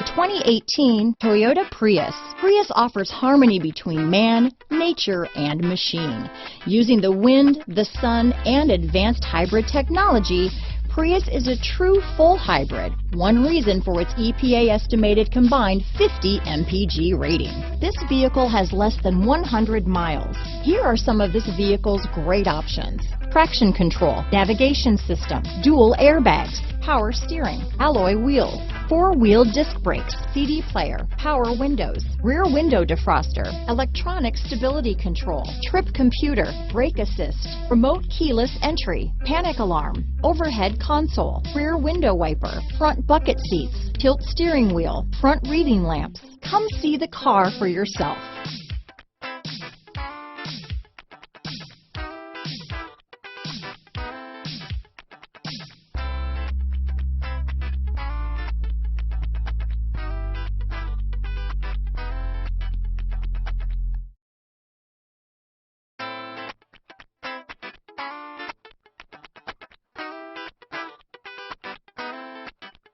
2018 Toyota Prius. Prius offers harmony between man, nature, and machine. Using the wind, the sun, and advanced hybrid technology, Prius is a true full hybrid, one reason for its EPA estimated combined 50 MPG rating. This vehicle has less than 100 miles. Here are some of this vehicle's great options: traction control, navigation system, dual airbags, power steering, alloy wheels, four-wheel disc brakes, CD player, power windows, rear window defroster, electronic stability control, trip computer, brake assist, remote keyless entry, panic alarm, overhead console, rear window wiper, front bucket seats, tilt steering wheel, front reading lamps. Come see the car for yourself.